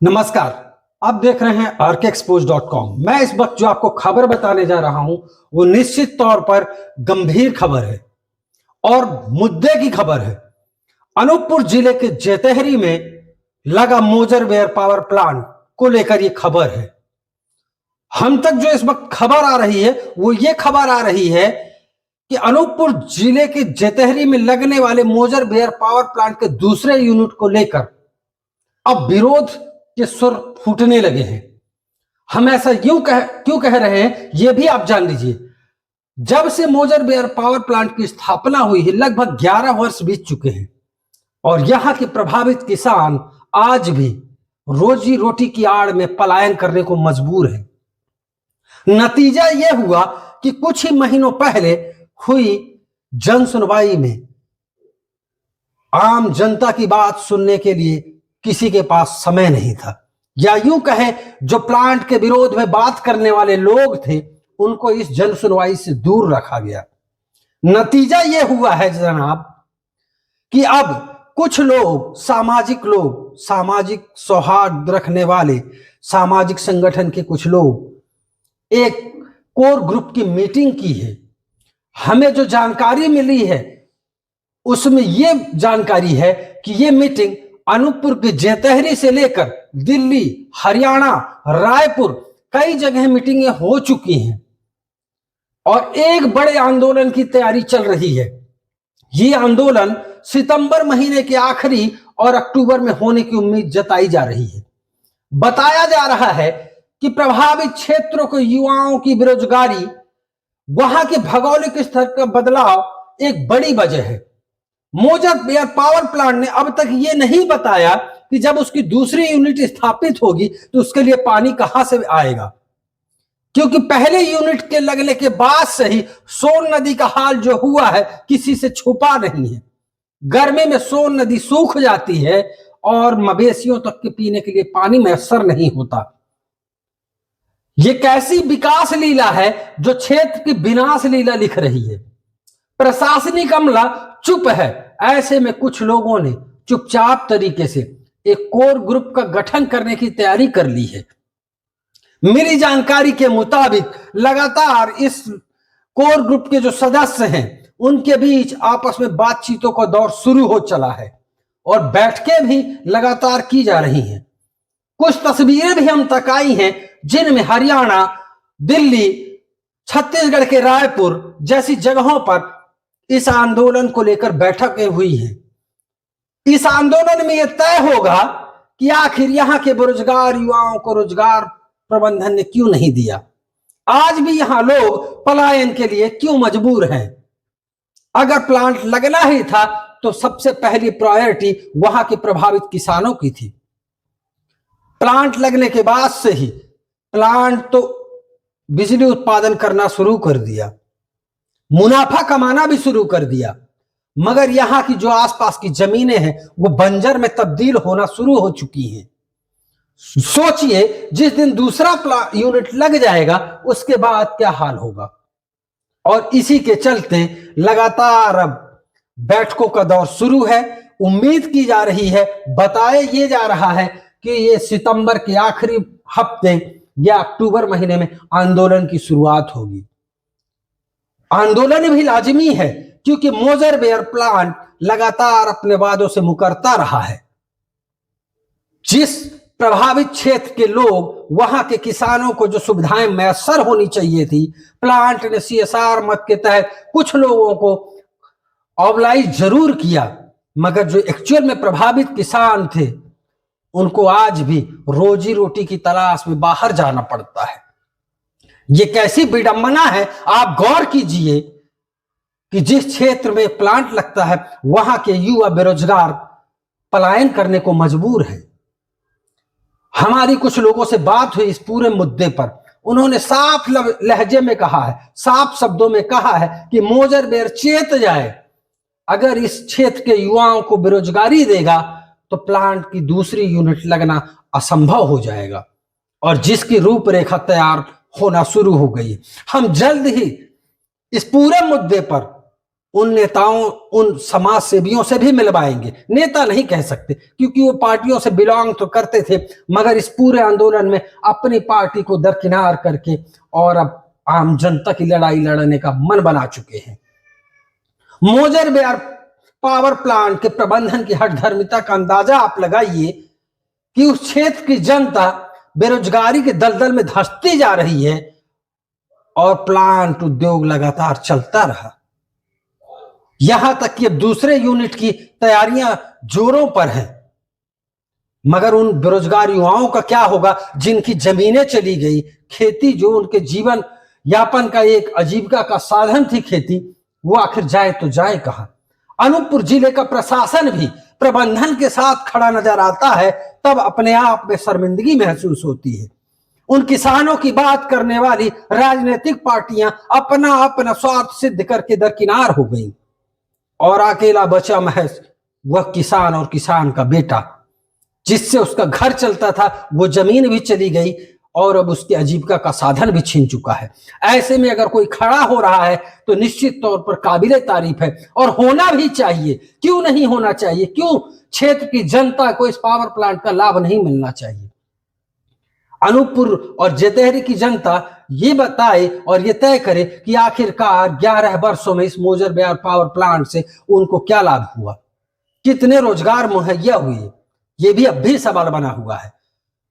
नमस्कार। आप देख रहे हैं arcexpose.com। मैं इस वक्त जो आपको खबर बताने जा रहा हूं वो निश्चित तौर पर गंभीर खबर है और मुद्दे की खबर है। अनूपपुर जिले के जेतहरी में लगा मोजरबेयर पावर प्लांट को लेकर ये खबर है। हम तक जो इस वक्त खबर आ रही है वो ये खबर आ रही है कि अनूपपुर जिले के जेतहरी में लगने वाले मोजरबेयर पावर प्लांट के दूसरे यूनिट को लेकर अब विरोध के सुर फूटने लगे हैं। हम ऐसा क्यों कह रहे हैं ये भी आप जान लीजिए। जब से मोजरबेयर पावर प्लांट की स्थापना हुई है लगभग 11 वर्ष बीत चुके हैं और यहां के प्रभावित किसान आज भी रोजी रोटी की आड़ में पलायन करने को मजबूर है। नतीजा यह हुआ कि कुछ ही महीनों पहले हुई जन सुनवाई में आम जनता की बात सुनने के लिए किसी के पास समय नहीं था, या यूं कहें जो प्लांट के विरोध में बात करने वाले लोग थे उनको इस जन सुनवाई से दूर रखा गया। नतीजा यह हुआ है जनाब कि अब कुछ लोग, सामाजिक सौहार्द रखने वाले सामाजिक संगठन के कुछ लोग एक कोर ग्रुप की मीटिंग की है। हमें जो जानकारी मिली है उसमें यह जानकारी है कि यह मीटिंग अनूपपुर के जेतहरी से लेकर दिल्ली, हरियाणा, रायपुर कई जगह मीटिंगें हो चुकी हैं और एक बड़े आंदोलन की तैयारी चल रही है। ये आंदोलन सितंबर महीने के आखिरी और अक्टूबर में होने की उम्मीद जताई जा रही है। बताया जा रहा है कि प्रभावित क्षेत्रों के युवाओं की बेरोजगारी, वहां के भौगोलिक स्तर का बदलाव एक बड़ी वजह है। मोजरबेयर पावर प्लांट ने अब तक ये नहीं बताया कि जब उसकी दूसरी यूनिट स्थापित होगी तो उसके लिए पानी कहां से आएगा, क्योंकि पहले यूनिट के लगने के बाद से ही सोन नदी का हाल जो हुआ है किसी से छुपा नहीं है। गर्मी में सोन नदी सूख जाती है और मवेशियों तक के पीने के लिए पानी मैसर नहीं होता। यह कैसी विकास लीला है जो क्षेत्र की विनाश लीला लिख रही है। प्रशासनिक अमला चुप है। ऐसे में कुछ लोगों ने चुपचाप तरीके से एक कोर ग्रुप का गठन करने की तैयारी कर ली है। मिली जानकारी के मुताबिक लगातार इस कोर ग्रुप के जो सदस्य हैं उनके बीच आपस में बातचीतों का दौर शुरू हो चला है और बैठकें भी लगातार की जा रही हैं। कुछ तस्वीरें भी हम तक आई हैं जिनमें हरियाणा, दिल्ली, छत्तीसगढ़ के रायपुर जैसी जगहों पर इस आंदोलन को लेकर बैठकें हुई हैं। इस आंदोलन में यह तय होगा कि आखिर यहां के बेरोजगार युवाओं को रोजगार प्रबंधन ने क्यों नहीं दिया। आज भी यहां लोग पलायन के लिए क्यों मजबूर हैं। अगर प्लांट लगना ही था तो सबसे पहली प्रायोरिटी वहां के प्रभावित किसानों की थी। प्लांट लगने के बाद से ही प्लांट तो बिजली उत्पादन करना शुरू कर दिया, मुनाफा कमाना भी शुरू कर दिया, मगर यहां की जो आसपास की जमीनें हैं वो बंजर में तब्दील होना शुरू हो चुकी हैं। सोचिए जिस दिन दूसरा यूनिट लग जाएगा उसके बाद क्या हाल होगा। और इसी के चलते लगातार अब बैठकों का दौर शुरू है। उम्मीद की जा रही है, बताया ये जा रहा है कि ये सितंबर के आखिरी हफ्ते या अक्टूबर महीने में आंदोलन की शुरुआत होगी। आंदोलन भी लाजिमी है क्योंकि मोजरबेयर प्लांट लगातार अपने वादों से मुकरता रहा है। जिस प्रभावित क्षेत्र के लोग, वहां के किसानों को जो सुविधाएं मैसर होनी चाहिए थी, प्लांट ने CSR मद के तहत कुछ लोगों को ऑबलाइज जरूर किया, मगर जो एक्चुअल में प्रभावित किसान थे उनको आज भी रोजी रोटी की तलाश में बाहर जाना पड़ता है। ये कैसी विडंबना है। आप गौर कीजिए कि जिस क्षेत्र में प्लांट लगता है वहां के युवा बेरोजगार पलायन करने को मजबूर है। हमारी कुछ लोगों से बात हुई इस पूरे मुद्दे पर। उन्होंने साफ लहजे में कहा है, साफ शब्दों में कहा है कि मोजरबेयर चेत जाए। अगर इस क्षेत्र के युवाओं को बेरोजगारी देगा तो प्लांट की दूसरी यूनिट लगना असंभव हो जाएगा और जिसकी रूपरेखा तैयार होना शुरू हो गई। हम जल्द ही इस पूरे मुद्दे पर उन नेताओं, उन समाज सेवियों से भी मिलवाएंगे। नेता नहीं कह सकते क्योंकि वो पार्टियों से बिलोंग तो करते थे, मगर इस पूरे आंदोलन में अपनी पार्टी को दरकिनार करके और अब आम जनता की लड़ाई लड़ने का मन बना चुके हैं। मोजर बेयर पावर प्लांट के प्रबंधन की हठधर्मिता का अंदाजा आप लगाइए कि उस क्षेत्र की जनता बेरोजगारी के दलदल में धंसती जा रही है और प्लांट उद्योग लगातार चलता रहा। यहां तक कि अब दूसरे यूनिट की तैयारियां जोरों पर हैं, मगर उन बेरोजगार युवाओं का क्या होगा जिनकी जमीनें चली गई, खेती जो उनके जीवन यापन का एक आजीविका का साधन थी खेती, वो आखिर जाए तो जाए कहां। अनूपपुर जिले का प्रशासन भी प्रबंधन के साथ खड़ा नजर आता है, तब अपने आप में शर्मिंदगी महसूस होती है। उन किसानों की बात करने वाली राजनीतिक पार्टियां अपना अपना स्वार्थ सिद्ध करके दरकिनार हो गई और अकेला बचा महज वह किसान और किसान का बेटा, जिससे उसका घर चलता था। वो जमीन भी चली गई और अब उसकी आजीविका का साधन भी छीन चुका है। ऐसे में अगर कोई खड़ा हो रहा है तो निश्चित तौर पर काबिले तारीफ है और होना भी चाहिए। क्यों नहीं होना चाहिए? क्यों क्षेत्र की जनता को इस पावर प्लांट का लाभ नहीं मिलना चाहिए? अनूपपुर और जेतेहरी की जनता ये बताए और ये तय करे कि आखिरकार 11 वर्षों में इस मोजर बेयर पावर प्लांट से उनको क्या लाभ हुआ, कितने रोजगार मुहैया हुए, ये भी अब भी सवाल बना हुआ है।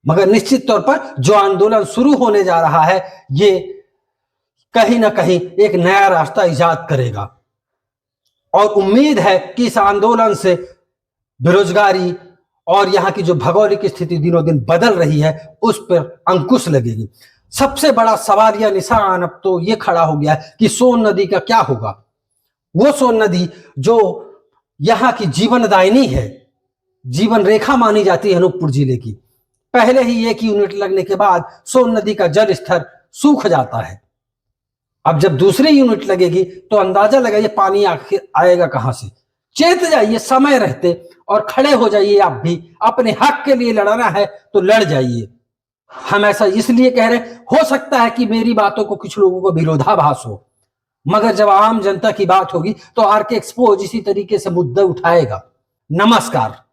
मगर निश्चित तौर पर जो आंदोलन शुरू होने जा रहा है ये कहीं ना कहीं एक नया रास्ता इजाद करेगा और उम्मीद है कि इस आंदोलन से बेरोजगारी और यहाँ की जो भौगोलिक स्थिति दिनों दिन बदल रही है उस पर अंकुश लगेगी। सबसे बड़ा सवाल या निशान अब तो ये खड़ा हो गया है कि सोन नदी का क्या होगा। वो सोन नदी जो यहाँ की जीवनदायिनी है, जीवन रेखा मानी जाती है अनूपपुर जिले की। पहले ही एक यूनिट लगने के बाद सोन नदी का जल स्तर सूख जाता है। अब जब दूसरी यूनिट लगेगी तो अंदाजा लगाइए पानी आखिर आएगा कहां से। चेत जाइए समय रहते और खड़े हो जाइए। आप भी अपने हक के लिए लड़ना है तो लड़ जाइए। हम ऐसा इसलिए कह रहे, हो सकता है कि मेरी बातों को कुछ लोगों को विरोधाभास हो, मगर जब आम जनता की बात होगी तो आरके एक्सपोज इसी तरीके से मुद्दे उठाएगा। नमस्कार।